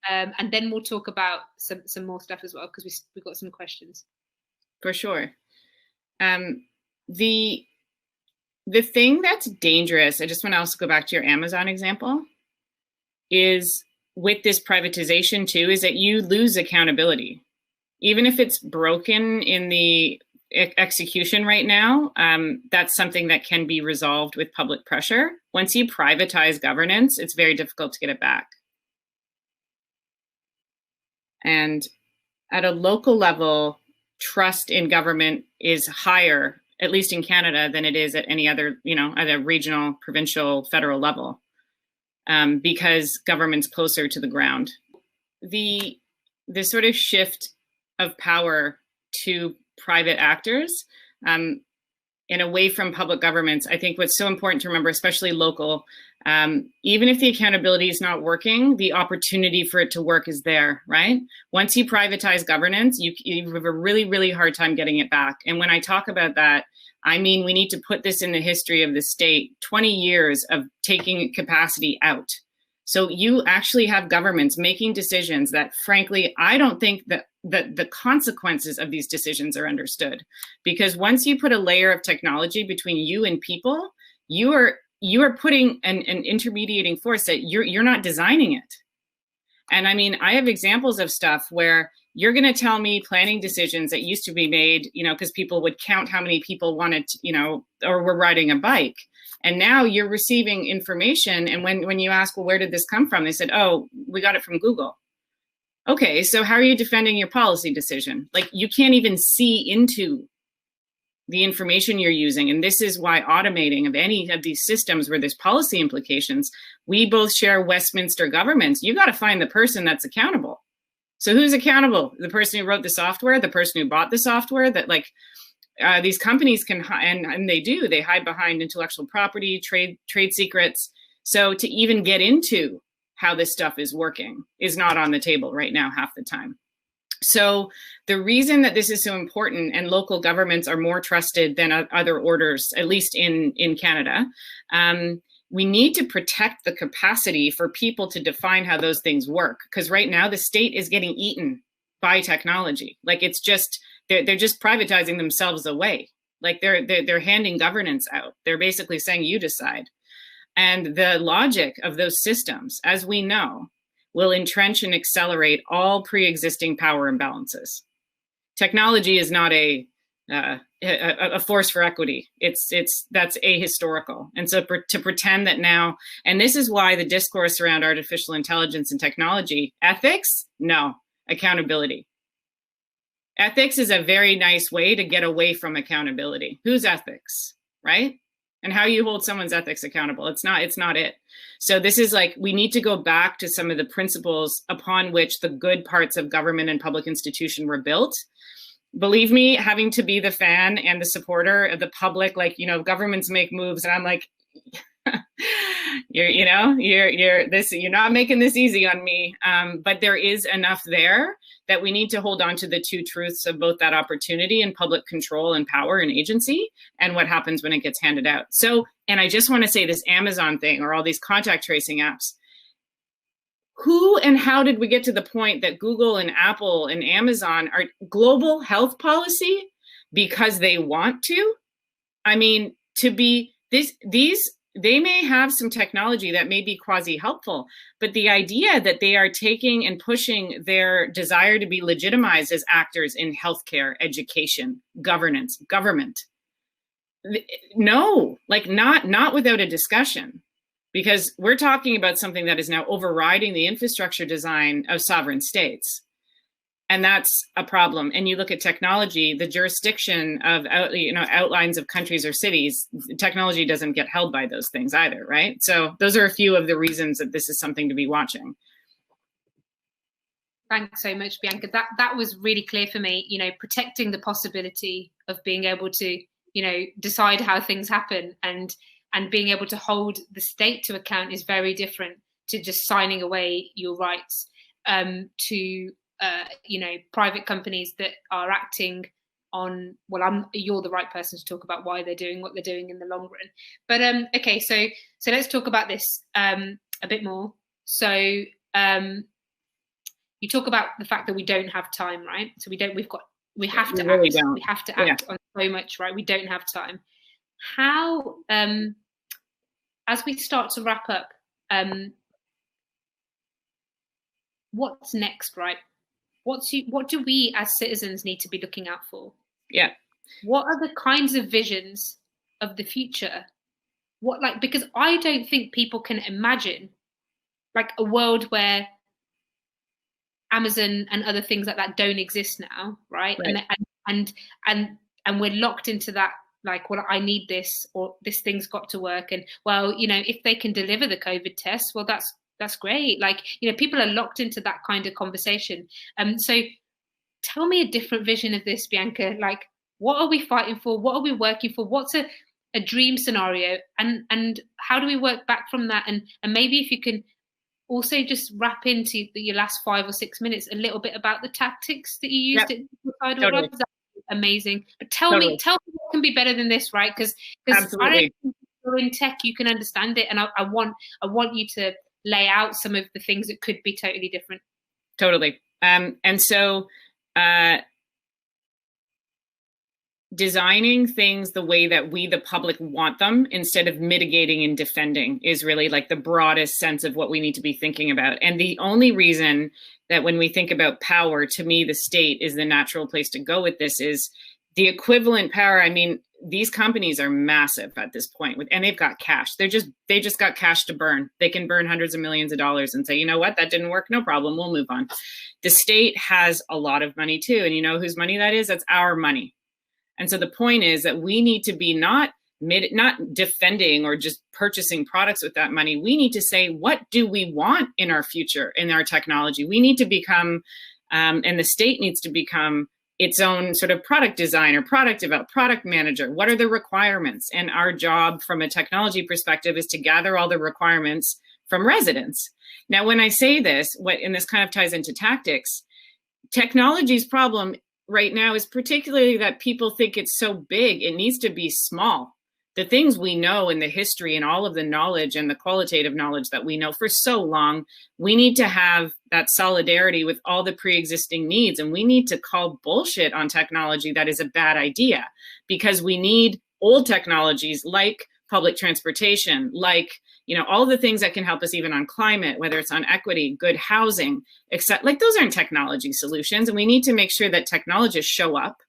And then we'll talk about some more stuff as well, because we've got some questions. For sure. The thing that's dangerous, I just want to also go back to your Amazon example, is with this privatization too, is that you lose accountability. Even if it's broken in the execution right now, that's something that can be resolved with public pressure. Once you privatize governance, it's very difficult to get it back. And at a local level, trust in government is higher, at least in Canada, than it is at any other, at a regional, provincial, federal level, because government's closer to the ground. The sort of shift of power to private actors and away from public governments, I think what's so important to remember, especially local, even if the accountability is not working, the opportunity for it to work is there, right? Once you privatize governance, you have a really, really hard time getting it back. And when I talk about that, I mean, we need to put this in the history of the state, 20 years of taking capacity out. So you actually have governments making decisions that, frankly, I don't think that the consequences of these decisions are understood. Because once you put a layer of technology between you and people, you are putting an intermediating force that you're not designing it. And I mean, I have examples of stuff where you're going to tell me planning decisions that used to be made, because people would count how many people wanted, or were riding a bike. And now you're receiving information. And when you ask, well, where did this come from? They said, oh, we got it from Google. Okay, so how are you defending your policy decision? Like, you can't even see into the information you're using. And this is why automating of any of these systems where there's policy implications, we both share Westminster governments. You got to find the person that's accountable. So who's accountable? The person who wrote the software, the person who bought the software, that these companies can, and they hide behind intellectual property, trade secrets. So to even get into how this stuff is working is not on the table right now half the time. So the reason that this is so important, and local governments are more trusted than other orders, at least in Canada, we need to protect the capacity for people to define how those things work. Because right now the state is getting eaten by technology. Like, it's just, they're just privatizing themselves away. Like they're handing governance out. They're basically saying, you decide. And the logic of those systems, as we know, will entrench and accelerate all pre-existing power imbalances. Technology is not a a force for equity. That's ahistorical. And so to pretend that now, and this is why the discourse around artificial intelligence and technology, ethics, no, accountability. Ethics is a very nice way to get away from accountability. Whose ethics, right? And how you hold someone's ethics accountable. It's not it. So this is like, we need to go back to some of the principles upon which the good parts of government and public institution were built. Believe me, having to be the fan and the supporter of the public, like, you know, governments make moves and I'm like, you're not making this easy on me. But there is enough there that we need to hold on to the two truths of both that opportunity and public control and power and agency and what happens when it gets handed out. So, and I just want to say this Amazon thing or all these contact tracing apps, who and how did we get to the point that Google and Apple and Amazon are global health policy because they want to? I mean, to be they may have some technology that may be quasi-helpful, but the idea that they are taking and pushing their desire to be legitimized as actors in healthcare, education, governance, government, no, like not without a discussion, because we're talking about something that is now overriding the infrastructure design of sovereign states. And that's a problem. And you look at technology, the jurisdiction of outlines of countries or cities, technology doesn't get held by those things either, right? So those are a few of the reasons that this is something to be watching. Thanks so much, Bianca. That was really clear for me. You know, protecting the possibility of being able to, you know, decide how things happen and being able to hold the state to account is very different to just signing away your rights to you know, private companies that are acting on, well, you're the right person to talk about why they're doing what they're doing in the long run. But okay, so let's talk about this a bit more. So you talk about the fact that we don't have time, right? So we have to act. We have to act on so much, right? We don't have time. How, as we start to wrap up, what's next, right? What do we as citizens need to be looking out for? Yeah. What are the kinds of visions of the future? Because I don't think people can imagine like a world where Amazon and other things like that don't exist now, right? And we're locked into that, like, well, I need this, or this thing's got to work. And well, you know, if they can deliver the COVID test, well, that's great. Like, you know, people are locked into that kind of conversation. So tell me a different vision of this, Bianca. Like, what are we fighting for? What are we working for? What's a dream scenario? And how do we work back from that? And maybe if you can also just wrap into your last 5 or 6 minutes a little bit about the tactics that you used. Totally. Amazing. But tell me what can be better than this, right? Because I don't think you're in tech, you can understand it. And I want you to lay out some of the things that could be totally different. Totally. And so designing things the way that we, the public, want them instead of mitigating and defending is really like the broadest sense of what we need to be thinking about. And the only reason that when we think about power, to me, the state is the natural place to go with this is the equivalent power. I mean, these companies are massive at this point, and they've got cash. They just got cash to burn. They can burn hundreds of millions of dollars and say, you know what, that didn't work. No problem. We'll move on. The state has a lot of money too. And you know whose money that is? That's our money. And so the point is that we need to be not defending or just purchasing products with that money. We need to say, what do we want in our future, in our technology? We need to become, and the state needs to become its own sort of product designer, product developer, product manager. What are the requirements? And our job from a technology perspective is to gather all the requirements from residents. Now, when I say this, and this kind of ties into tactics, technology's problem right now is particularly that people think it's so big, it needs to be small. The things we know in the history and all of the knowledge and the qualitative knowledge that we know for so long, we need to have that solidarity with all the pre-existing needs. And we need to call bullshit on technology that is a bad idea, because we need old technologies like public transportation, like, you know, all the things that can help us even on climate, whether it's on equity, good housing, except like those aren't technology solutions. And we need to make sure that technologists show up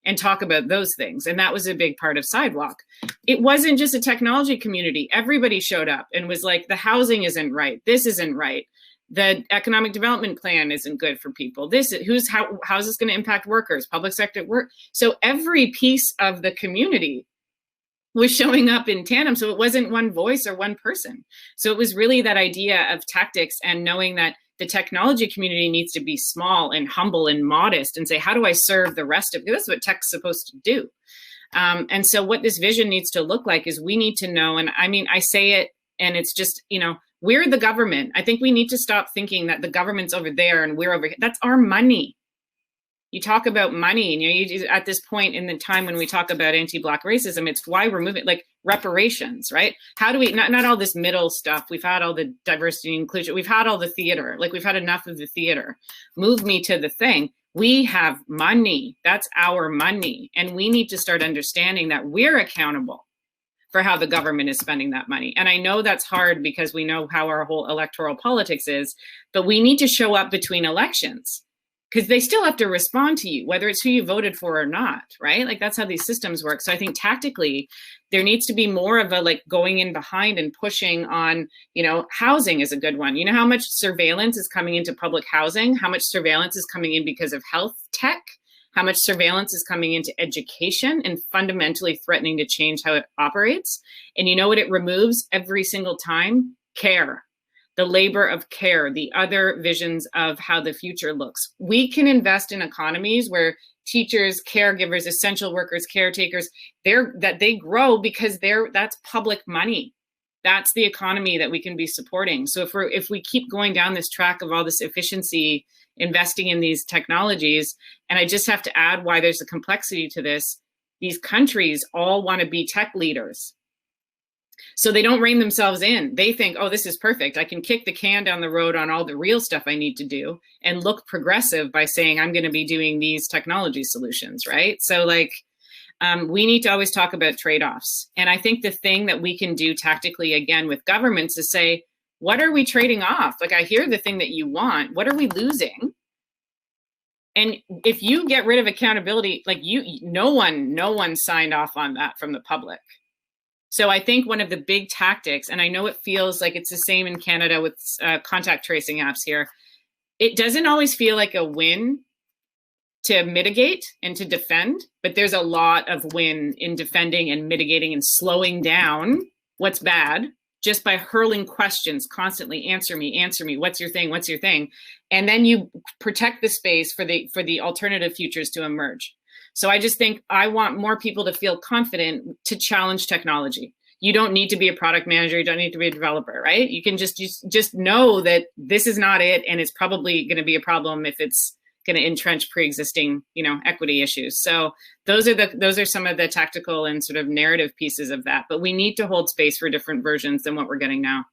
and talk about those things. And that was a big part of Sidewalk. It wasn't just a technology community. Everybody showed up and was like, the housing isn't right. This isn't right. The economic development plan isn't good for people. How is this going to impact workers, public sector work? So every piece of the community was showing up in tandem. So it wasn't one voice or one person. So it was really that idea of tactics and knowing that the technology community needs to be small and humble and modest and say, how do I serve the rest of it? That's what tech's supposed to do. And so what this vision needs to look like is we need to know, and I mean, I say it and it's just, we're the government. I think we need to stop thinking that the government's over there and we're over here. That's our money. You talk about money, and at this point in the time when we talk about anti-Black racism, it's why we're moving, like reparations, right? How do we, not all this middle stuff. We've had all the diversity and inclusion. We've had all the theater. Like we've had enough of the theater. Move me to the thing. We have money. That's our money. And we need to start understanding that we're accountable for how the government is spending that money. And I know that's hard because we know how our whole electoral politics is, but we need to show up between elections, because they still have to respond to you, whether it's who you voted for or not, right? Like that's how these systems work. So I think tactically, there needs to be more of a like going in behind and pushing on, housing is a good one. You know how much surveillance is coming into public housing, how much surveillance is coming in because of health tech, how much surveillance is coming into education and fundamentally threatening to change how it operates. And you know what it removes every single time? Care. The labor of care, the other visions of how the future looks. We can invest in economies where teachers, caregivers, essential workers, caretakers, they grow because that's public money. That's the economy that we can be supporting. So if we keep going down this track of all this efficiency, investing in these technologies, and I just have to add why there's a complexity to this, these countries all want to be tech leaders. So they don't rein themselves in. They think, oh, this is perfect. I can kick the can down the road on all the real stuff I need to do and look progressive by saying I'm going to be doing these technology solutions, right? So we need to always talk about trade-offs. And I think the thing that we can do tactically, again, with governments is say, what are we trading off? Like, I hear the thing that you want. What are we losing? And if you get rid of accountability, like no one signed off on that from the public. So I think one of the big tactics, and I know it feels like it's the same in Canada with contact tracing apps here, it doesn't always feel like a win to mitigate and to defend, but there's a lot of win in defending and mitigating and slowing down what's bad just by hurling questions constantly. Answer me, what's your thing, what's your thing? And then you protect the space for the alternative futures to emerge. So I just think I want more people to feel confident to challenge technology. You don't need to be a product manager. You don't need to be a developer, right? You can just know that this is not it. And it's probably going to be a problem if it's going to entrench pre-existing, equity issues. So those are some of the tactical and sort of narrative pieces of that. But we need to hold space for different versions than what we're getting now.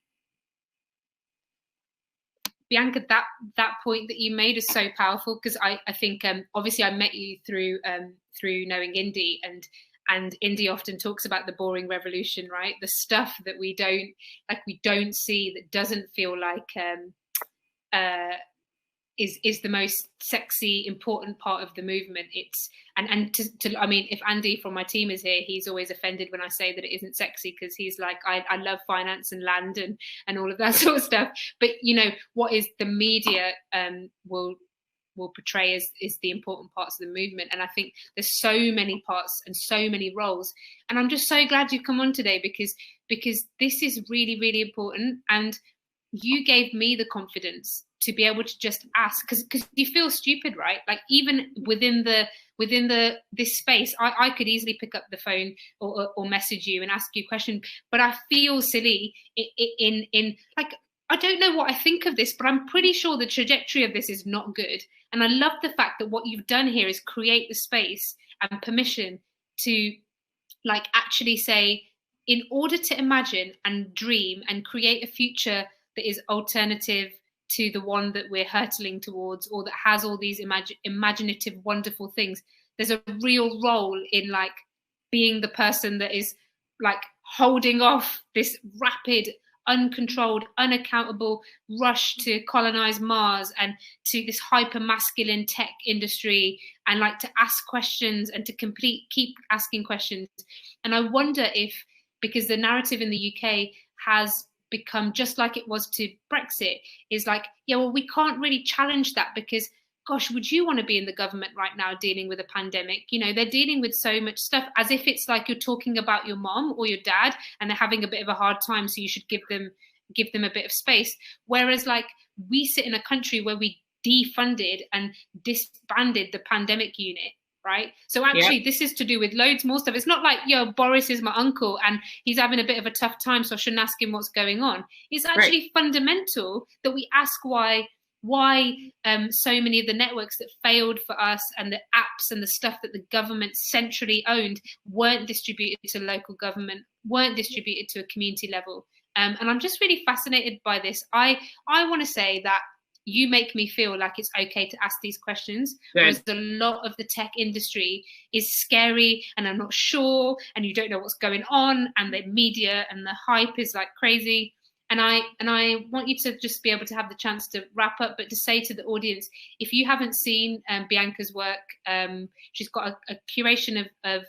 Bianca, that point that you made is so powerful, because I think obviously I met you through knowing Indy, and Indy often talks about the boring revolution, right? The stuff that we don't see, that doesn't feel like is the most sexy, important part of the movement. It's I mean, if Andy from my team is here, he's always offended when I say that it isn't sexy, because he's like, I love finance and land and all of that sort of stuff. But what is the media will portray is the important parts of the movement. And I think there's so many parts and so many roles. And I'm just so glad you've come on today, because this is really, really important. And you gave me the confidence to be able to just ask, because you feel stupid, right? Like even within this space, I could easily pick up the phone or message you and ask you a question, but I feel silly in like, I don't know what I think of this, but I'm pretty sure the trajectory of this is not good. And I love the fact that what you've done here is create the space and permission to like actually say, in order to imagine and dream and create a future that is alternative to the one that we're hurtling towards, or that has all these imaginative, wonderful things, there's a real role in like being the person that is like holding off this rapid uncontrolled, unaccountable rush to colonize Mars and to this hyper masculine tech industry, and like to ask questions and to keep asking questions. And I wonder if, because the narrative in the UK has become just like it was to Brexit, is like, yeah, well, we can't really challenge that because, gosh, would you want to be in the government right now dealing with a pandemic? You know, they're dealing with so much stuff, as if it's like you're talking about your mom or your dad and they're having a bit of a hard time, so you should give them a bit of space. Whereas like we sit in a country where we defunded and disbanded the pandemic unit, right? So actually, this is to do with loads more stuff. It's not like, yo, Boris is my uncle and he's having a bit of a tough time, so I shouldn't ask him what's going on. It's actually fundamental that we ask why so many of the networks that failed for us and the apps and the stuff that the government centrally owned weren't distributed to local government, weren't distributed to a community level. And I'm just really fascinated by this. I want to say that you make me feel like it's okay to ask these questions, whereas a lot of the tech industry is scary and I'm not sure, and you don't know what's going on, and the media and the hype is like crazy. And I want you to just be able to have the chance to wrap up, but to say to the audience, if you haven't seen Bianca's work, she's got a curation of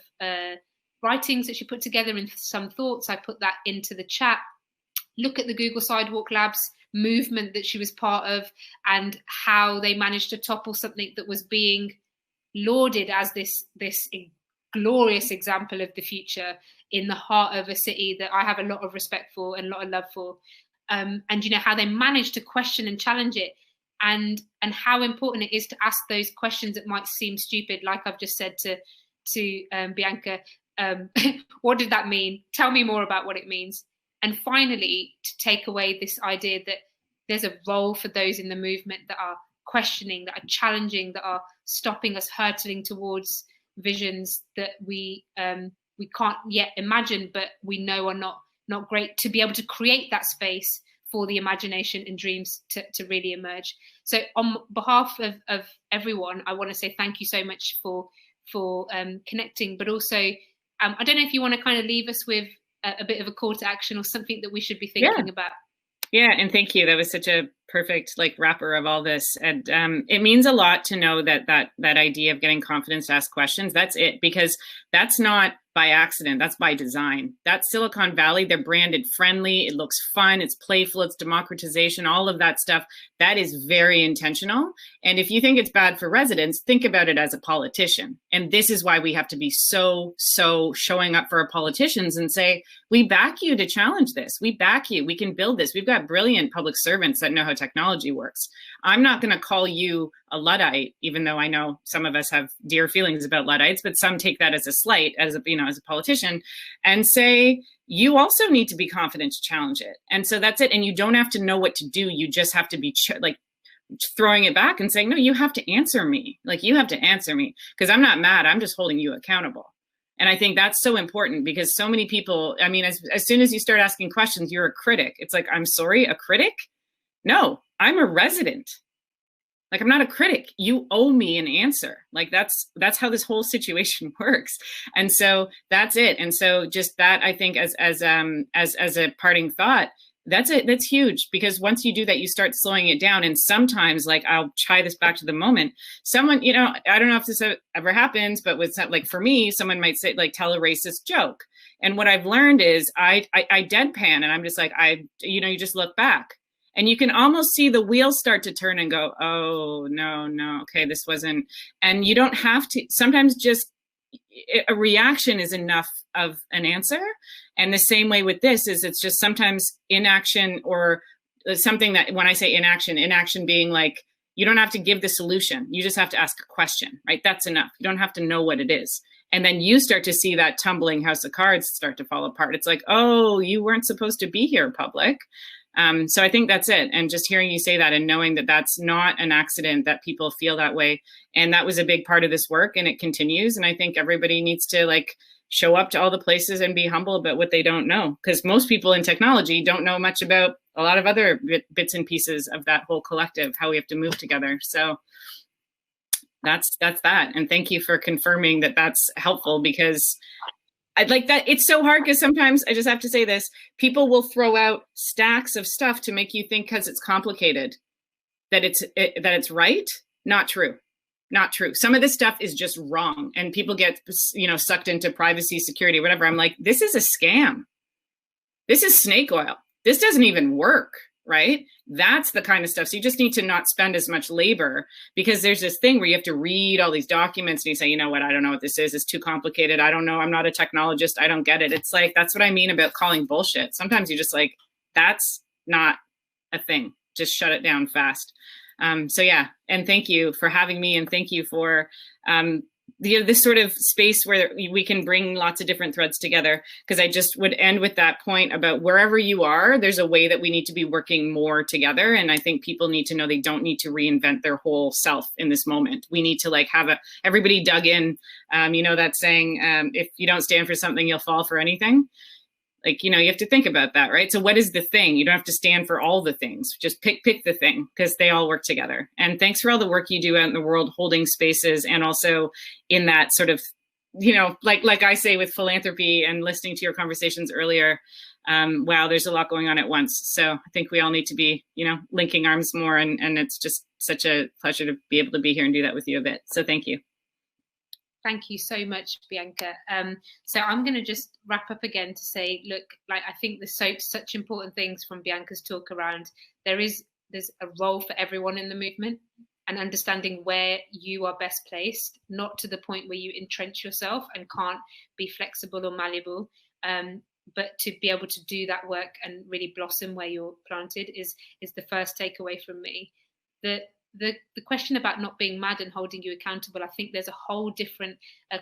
writings that she put together in some thoughts. I put that into the chat. Look at the Google Sidewalk Labs movement that she was part of, and how they managed to topple something that was being lauded as this glorious example of the future in the heart of a city that I have a lot of respect for and a lot of love for. And you know how they managed to question and challenge it, and how important it is to ask those questions that might seem stupid, like I've just said to Bianca. What did that mean? Tell me more about what it means. And finally, to take away this idea that there's a role for those in the movement that are questioning, that are challenging, that are stopping us hurtling towards visions that we can't yet imagine, but we know are not great, to be able to create that space for the imagination and dreams to really emerge. So on behalf of everyone, I want to say thank you so much for connecting, but also I don't know if you want to kind of leave us with a bit of a call to action or something that we should be thinking about. Yeah, and thank you. That was such a perfect wrapper of all this. And it means a lot to know that idea of getting confidence to ask questions. That's it, because that's not by accident. That's by design. That's Silicon Valley. They're branded friendly. It looks fun. It's playful. It's democratization. All of that stuff. That is very intentional. And if you think it's bad for residents, think about it as a politician. And this is why we have to be so showing up for our politicians and say, we back you to challenge this. We back you. We can build this. We've got brilliant public servants that know how technology works. I'm not going to call you a Luddite, even though I know some of us have dear feelings about Luddites, but some take that as a slight, as a politician, and say, you also need to be confident to challenge it. And so that's it. And you don't have to know what to do. You just have to be throwing it back and saying, no, you have to answer me. You have to answer me, because I'm not mad. I'm just holding you accountable. And I think that's so important, because so many people, I mean, as soon as you start asking questions, you're a critic. It's like, I'm sorry, a critic? No, I'm a resident. I'm not a critic. You owe me an answer. That's how this whole situation works. And so that's it. And so just that, I think as a parting thought, that's it. That's huge, because once you do that, you start slowing it down. And sometimes, I'll tie this back to the moment. Someone, I don't know if this ever happens, but with for me, someone might say, tell a racist joke. And what I've learned is I deadpan, and I'm just you just look back. And you can almost see the wheels start to turn and go, oh, no, okay, this wasn't. And you don't have to, sometimes just a reaction is enough of an answer. And the same way with this is, it's just sometimes inaction, or something that, when I say inaction being you don't have to give the solution. You just have to ask a question, right? That's enough. You don't have to know what it is. And then you start to see that tumbling house of cards start to fall apart. It's oh, you weren't supposed to be here, public. So I think that's it. And just hearing you say that and knowing that that's not an accident, that people feel that way. And that was a big part of this work, and it continues. And I think everybody needs to show up to all the places and be humble about what they don't know. Because most people in technology don't know much about a lot of other bits and pieces of that whole collective, how we have to move together. So that's that. And thank you for confirming that that's helpful, because I'd like that. It's so hard because sometimes I just have to say this. People will throw out stacks of stuff to make you think because it's complicated that it's right. Not true. Not true. Some of this stuff is just wrong. And people get, sucked into privacy, security, whatever. I'm like, this is a scam. This is snake oil. This doesn't even work, right? That's the kind of stuff. So you just need to not spend as much labor, because there's this thing where you have to read all these documents and you say, you know what, I don't know what this is. It's too complicated. I don't know. I'm not a technologist. I don't get it. It's like, that's what I mean about calling bullshit. Sometimes you just like, that's not a thing. Just shut it down fast. So yeah, and thank you for having me, and thank you for this sort of space where we can bring lots of different threads together. Because I just would end with that point about wherever you are, there's a way that we need to be working more together. And I think people need to know they don't need to reinvent their whole self in this moment. We need to like have everybody dug in. That saying, if you don't stand for something, you'll fall for anything. Like, you have to think about that, right? So what is the thing? You don't have to stand for all the things. Just pick the thing, because they all work together. And thanks for all the work you do out in the world, holding spaces, and also in that sort of, like I say with philanthropy and listening to your conversations earlier, wow, there's a lot going on at once. So I think we all need to be, linking arms more. And it's just such a pleasure to be able to be here and do that with you a bit. So thank you. Thank you so much, Bianca. So I'm going to just wrap up again to say, look, like I think there's such important things from Bianca's talk around there's a role for everyone in the movement, and understanding where you are best placed, not to the point where you entrench yourself and can't be flexible or malleable, but to be able to do that work and really blossom where you're planted is the first takeaway from me. The question about not being mad and holding you accountable, I think there's a whole different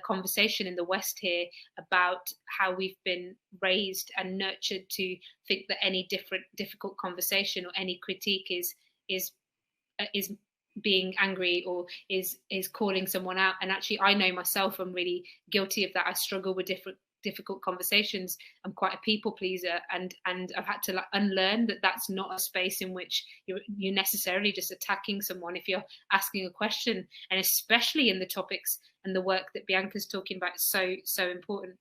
conversation in the West here about how we've been raised and nurtured to think that any difficult conversation or any critique is being angry or is calling someone out. And actually, I know myself, I'm really guilty of that. I struggle with difficult conversations. I'm quite a people pleaser, and I've had to unlearn that that's not a space in which you're necessarily just attacking someone if you're asking a question, and especially in the topics and the work that Bianca's talking about is so important.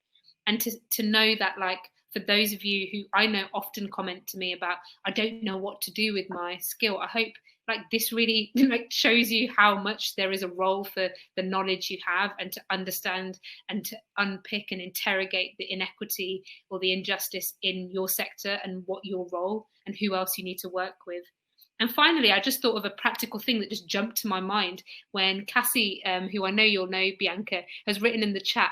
And to know that, like, for those of you who I know often comment to me about, I don't know what to do with my skill, I hope like this really like shows you how much there is a role for the knowledge you have, and to understand and to unpick and interrogate the inequity or the injustice in your sector and what your role and who else you need to work with. And finally, I just thought of a practical thing that just jumped to my mind when Cassie, who I know you'll know, Bianca, has written in the chat,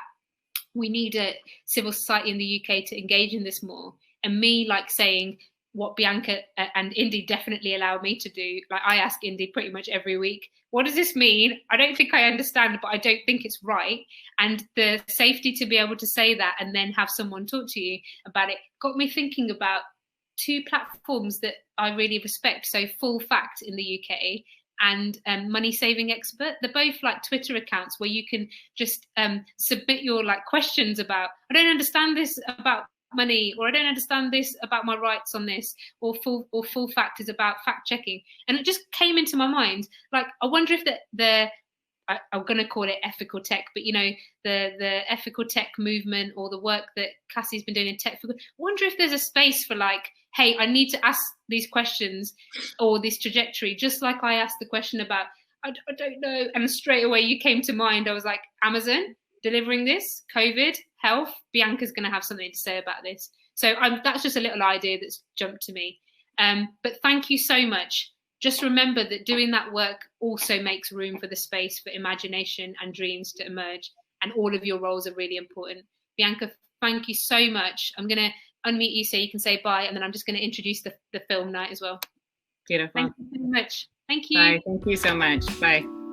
we need a civil society in the UK to engage in this more. And me like saying, what Bianca and Indy definitely allowed me to do. Like I ask Indy pretty much every week, what does this mean? I don't think I understand, but I don't think it's right. And the safety to be able to say that and then have someone talk to you about it got me thinking about two platforms that I really respect. So Full Fact in the UK and Money Saving Expert. They're both like Twitter accounts where you can just submit your like questions about, I don't understand this about money, or I don't understand this about my rights on this, or Full Fact is about fact checking. And it just came into my mind, like, I wonder if I'm going to call it ethical tech, but the ethical tech movement or the work that Cassie's been doing in tech, I wonder if there's a space for like, hey, I need to ask these questions or this trajectory, just like I asked the question about, I don't know. And straight away you came to mind. I was like, Amazon delivering this, COVID, health, Bianca's going to have something to say about this. So that's just a little idea that's jumped to me. But thank you so much. Just remember that doing that work also makes room for the space for imagination and dreams to emerge. And all of your roles are really important. Bianca, thank you so much. I'm going to unmute you so you can say bye. And then I'm just going to introduce the film night as well. Beautiful. Thank you so much. Thank you. Bye. Thank you so much. Bye.